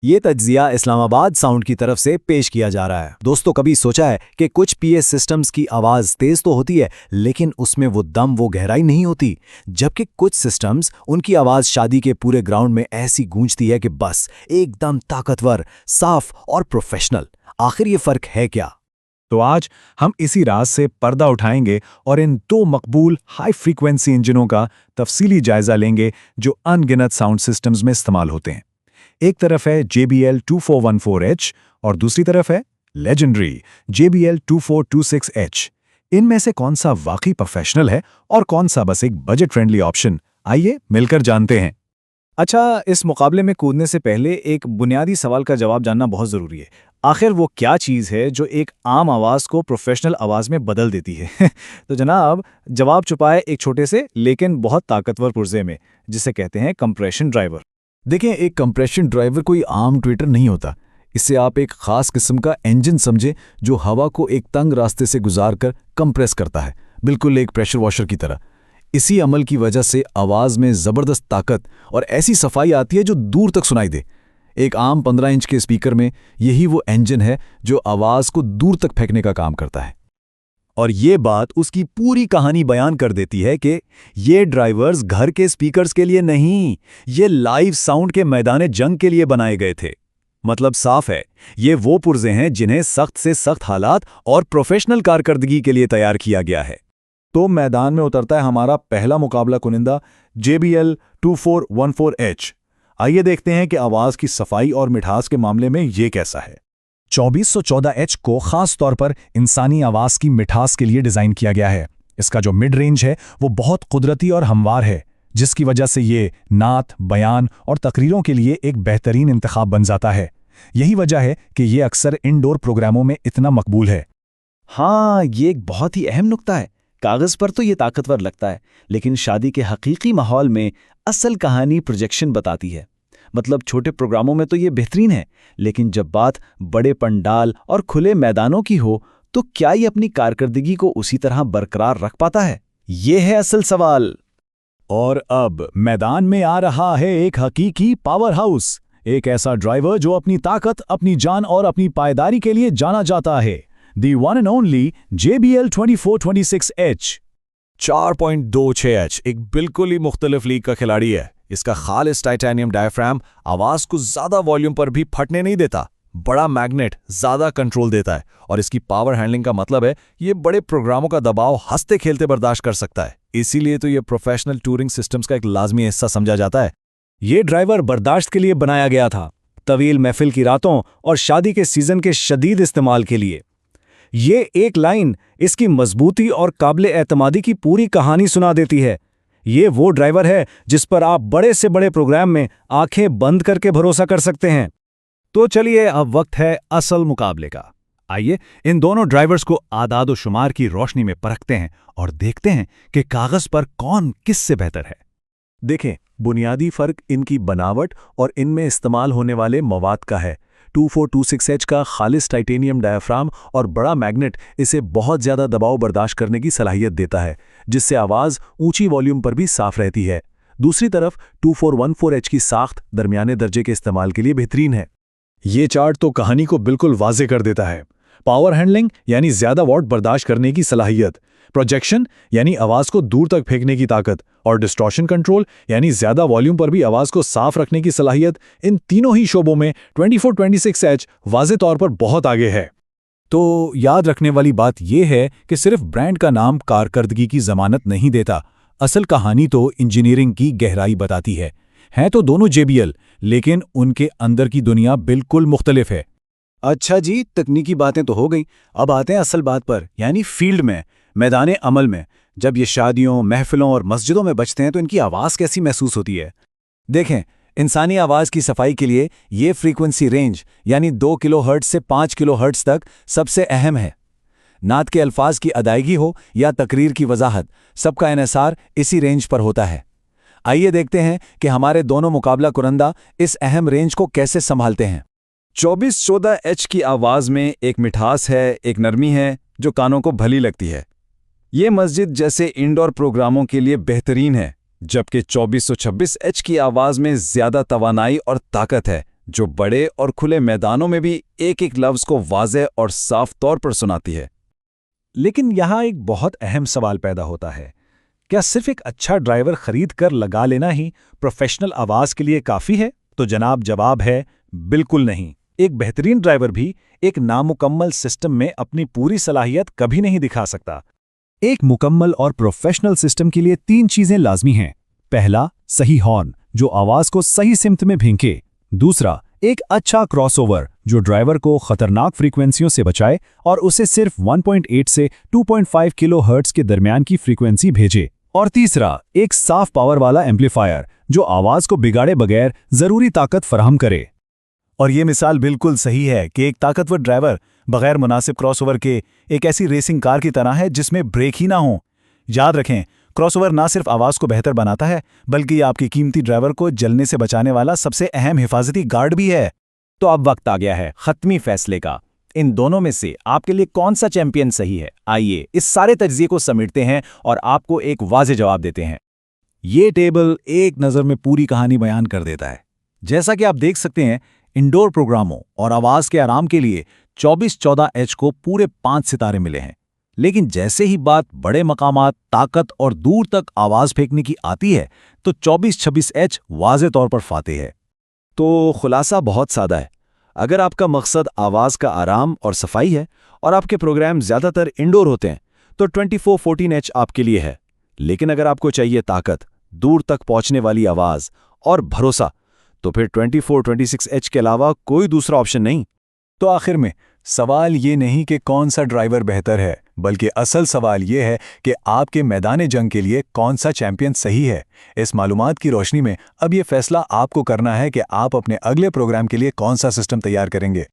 ये तज्जिया इस्लामाबाद साउंड की तरफ से पेश किया जा रहा है। दोस्तों, कभी सोचा है कि कुछ पीएस सिस्टम्स की आवाज़ तेज़ तो होती है, लेकिन उसमें वो दम, वो गहराई नहीं होती, जबकि कुछ सिस्टम्स, उनकी आवाज़ शादी के पूरे ग्राउंड में ऐसी गूंजती है कि बस एकदम ताकतवर, साफ और प्रोफेशनल। आखिर ये फ़र्क है क्या? तो आज हम इसी राज से पर्दा उठाएंगे और इन दो मकबूल हाई फ्रीक्वेंसी इंजनों का तफसीली जायजा लेंगे जो अनगिनत साउंड सिस्टम्स में इस्तेमाल होते हैं। एक तरफ है JBL 2414H और दूसरी तरफ है लेजेंडरी JBL 2426H। इनमें से कौन सा वाकई प्रोफेशनल है और कौन सा बस एक बजट फ्रेंडली ऑप्शन, आइए मिलकर जानते हैं। अच्छा, इस मुकाबले में कूदने से पहले एक बुनियादी सवाल का जवाब जानना बहुत ज़रूरी है। आखिर वो क्या चीज़ है जो एक आम आवाज़ को प्रोफेशनल आवाज़ में बदल देती है? तो जनाब, जवाब छुपा है एक छोटे से लेकिन बहुत ताकतवर पुर्जे में, जिसे कहते हैं कंप्रेशन ड्राइवर। देखें, एक कंप्रेशन ड्राइवर कोई आम ट्विटर नहीं होता। इससे आप एक खास किस्म का इंजन समझें जो हवा को एक तंग रास्ते से गुजारकर कंप्रेस करता है, बिल्कुल एक प्रेशर वॉशर की तरह। इसी अमल की वजह से आवाज़ में ज़बरदस्त ताकत और ऐसी सफाई आती है जो दूर तक सुनाई दे। एक आम 15 इंच के स्पीकर में यही वो इंजन है जो आवाज़ को दूर तक फेंकने का काम करता है। और ये बात उसकी पूरी कहानी बयान कर देती है कि ये ड्राइवर्स घर के स्पीकर्स के लिए नहीं, ये लाइव साउंड के मैदान जंग के लिए बनाए गए थे। मतलब साफ है, ये वो पुर्जे हैं जिन्हें सख्त से सख्त हालात और प्रोफेशनल कारकर्दगी के लिए तैयार किया गया है। तो मैदान में उतरता है हमारा पहला मुकाबला कुनिंदा JBL 2414H। आइए देखते हैं कि आवाज़ की सफाई और मिठास के मामले में ये कैसा है। 2414H को खास तौर पर इंसानी आवाज़ की मिठास के लिए डिज़ाइन किया गया है। इसका जो मिड रेंज है वो बहुत कुदरती और हमवार है, जिसकी वजह से ये नात, बयान और तकरीरों के लिए एक बेहतरीन इंतखाब बन जाता है। यही वजह है कि ये अक्सर इंडोर प्रोग्रामों में इतना मकबूल है। हाँ, ये एक बहुत ही अहम नुक्ता है। कागज़ पर तो ये ताकतवर लगता है, लेकिन शादी के हकीकी माहौल में असल कहानी प्रोजेक्शन बताती है। मतलब छोटे प्रोग्रामों में तो ये बेहतरीन है, लेकिन जब बात बड़े पंडाल और खुले मैदानों की हो तो क्या ये अपनी कारकर्दगी को उसी तरह बरकरार रख पाता है? ये है असल सवाल। और अब मैदान में आ रहा है एक हकीकी पावर हाउस, एक ऐसा ड्राइवर जो अपनी ताकत, अपनी जान और अपनी पायदारी के लिए जाना जाता है। The one and only JBL 2426H। 4.26H एक बिल्कुल ही मुख्तलिफ लीग का खिलाड़ी है। इसका खालिस टाइटेनियम डायफ्राम आवाज़ को ज़्यादा वॉल्यूम पर भी फटने नहीं देता। बड़ा मैग्नेट ज़्यादा कंट्रोल देता है और इसकी पावर हैंडलिंग का मतलब है ये बड़े प्रोग्रामों का दबाव हंसते खेलते बर्दाश्त कर सकता है। इसीलिए तो ये प्रोफेशनल टूरिंग सिस्टम्स का एक लाजमी हिस्सा समझा जाता है। ये ड्राइवर बर्दाश्त के लिए बनाया गया था, तवील महफिल की रातों और शादी के सीजन के शदीद इस्तेमाल के लिए। ये एक लाइन इसकी मजबूती और काबिले एतमादी की पूरी कहानी सुना देती है। ये वो ड्राइवर है जिस पर आप बड़े से बड़े प्रोग्राम में आंखें बंद करके भरोसा कर सकते हैं। तो चलिए, अब वक्त है असल मुकाबले का। आइए इन दोनों ड्राइवर्स को आदाद व शुमार की रोशनी में परखते हैं और देखते हैं कि कागज पर कौन किससे बेहतर है। देखें, बुनियादी फ़र्क इनकी बनावट और इनमें इस्तेमाल होने वाले मवाद का है। 2426H का खालिस टाइटेनियम डायफ्राम और बड़ा मैग्नेट इसे बहुत ज़्यादा दबाव बर्दाश्त करने की सलाहियत देता है, जिससे आवाज़ ऊंची वॉल्यूम पर भी साफ रहती है। दूसरी तरफ 2414H की साख्त दरमियाने दर्जे के इस्तेमाल के लिए बेहतरीन है। ये चार्ट तो कहानी को बिल्कुल वाज़े कर देता है। पावर हैंडलिंग यानी ज़्यादा वॉट बर्दाश्त करने की सलाहियत, प्रोजेक्शन यानी आवाज़ को दूर तक फेंकने की ताकत, और डिस्टॉर्शन कंट्रोल यानी ज़्यादा वॉल्यूम पर भी आवाज़ को साफ रखने की सलाहियत, इन तीनों ही शोबों में 2426H वाज़े तौर पर बहुत आगे है। तो याद रखने वाली बात यह है कि सिर्फ ब्रांड का नाम कारकर्दगी की जमानत नहीं देता, असल कहानी तो इंजीनियरिंग की गहराई बताती है। हैं तो दोनों JBL, लेकिन उनके अंदर की दुनिया बिल्कुल मुख्तलिफ है। अच्छा जी, तकनीकी बातें तो हो गई, अब आते हैं असल बात पर, यानी फील्ड में, मैदाने अमल में। जब ये शादियों, महफिलों और मस्जिदों में बजते हैं तो इनकी आवाज़ कैसी महसूस होती है? देखें, इंसानी आवाज़ की सफाई के लिए ये फ्रीक्वेंसी रेंज यानी 2 किलोहर्ट्ज़ से 5 किलोहर्ट्ज़ तक सबसे अहम है। नात के अल्फाज की अदायगी हो या तकरीर की वजाहत, सबका इन्हिसार इसी रेंज पर होता है। आइए देखते हैं कि हमारे दोनों मुकाबला कुरंदा इस अहम रेंज को कैसे संभालते हैं। 2414H की आवाज़ में एक मिठास है, एक नरमी है जो कानों को भली लगती है। ये मस्जिद जैसे इंडोर प्रोग्रामों के लिए बेहतरीन है, जबकि 2426H की आवाज़ में ज़्यादा तवानाई और ताकत है, जो बड़े और खुले मैदानों में भी एक एक लफ्ज को वाज़ेह और साफ तौर पर सुनाती है। लेकिन यहाँ एक बहुत अहम सवाल पैदा होता है, क्या सिर्फ एक अच्छा ड्राइवर खरीद कर लगा लेना ही प्रोफेशनल आवाज़ के लिए काफ़ी है? तो जनाब जवाब है बिल्कुल नहीं। एक बेहतरीन ड्राइवर भी एक नामुकम्मल सिस्टम में अपनी पूरी सलाहियत कभी नहीं दिखा सकता। एक मुकम्मल और प्रोफेशनल सिस्टम के लिए 3 चीज़ें लाजमी हैं। पहला, सही हॉर्न जो आवाज़ को सही सिमत में भींके। दूसरा, एक अच्छा क्रॉसओवर जो ड्राइवर को खतरनाक फ्रीक्वेंसियों से बचाए और उसे सिर्फ 1.8 से 2.5 किलोहर्ट्ज़ के दरमियान की फ्रीक्वेंसी भेजे। और तीसरा, एक साफ पावर वाला एम्पलीफायर जो आवाज़ को बिगाड़े बगैर ज़रूरी ताकत फराहम करे। और ये मिसाल बिल्कुल सही है कि एक ताकतवर ड्राइवर बगैर मुनासिब क्रॉसओवर के एक ऐसी रेसिंग कार की तरह है जिसमें ब्रेक ही ना हो। याद रखें, क्रॉसओवर ना सिर्फ आवाज़ को बेहतर बनाता है बल्कि आपकी कीमती ड्राइवर को जलने से बचाने वाला सबसे अहम हिफाजती गार्ड भी है। तो अब वक्त आ गया है खत्मी फैसले का। इन दोनों में से आपके लिए कौन सा चैंपियन सही है? आइए इस सारे तज्जिए को समेटते हैं और आपको एक वाज़ेह जवाब देते हैं। ये टेबल एक नज़र में पूरी कहानी बयान कर देता है। जैसा कि आप देख सकते हैं, इंडोर प्रोग्रामों और आवाज़ के आराम के लिए 2414H को पूरे 5 सितारे मिले हैं। लेकिन जैसे ही बात बड़े मकामात, ताकत और दूर तक आवाज़ फेंकने की आती है तो 2426H वाज़ेह तौर पर फातेह है। तो खुलासा बहुत सादा है। अगर आपका मकसद आवाज़ का आराम और सफाई है और आपके प्रोग्राम ज़्यादातर इंडोर होते हैं तो 2414H आपके लिए है। लेकिन अगर आपको चाहिए ताकत, दूर तक पहुंचने वाली आवाज़ और भरोसा, तो फिर 2426H के अलावा कोई दूसरा ऑप्शन नहीं। तो आखिर में सवाल ये नहीं कि कौन सा ड्राइवर बेहतर है, बल्कि असल सवाल ये है कि आपके मैदान जंग के लिए कौन सा चैंपियन सही है। इस मालूमात की रोशनी में अब ये फैसला आपको करना है कि आप अपने अगले प्रोग्राम के लिए कौन सा सिस्टम तैयार करेंगे।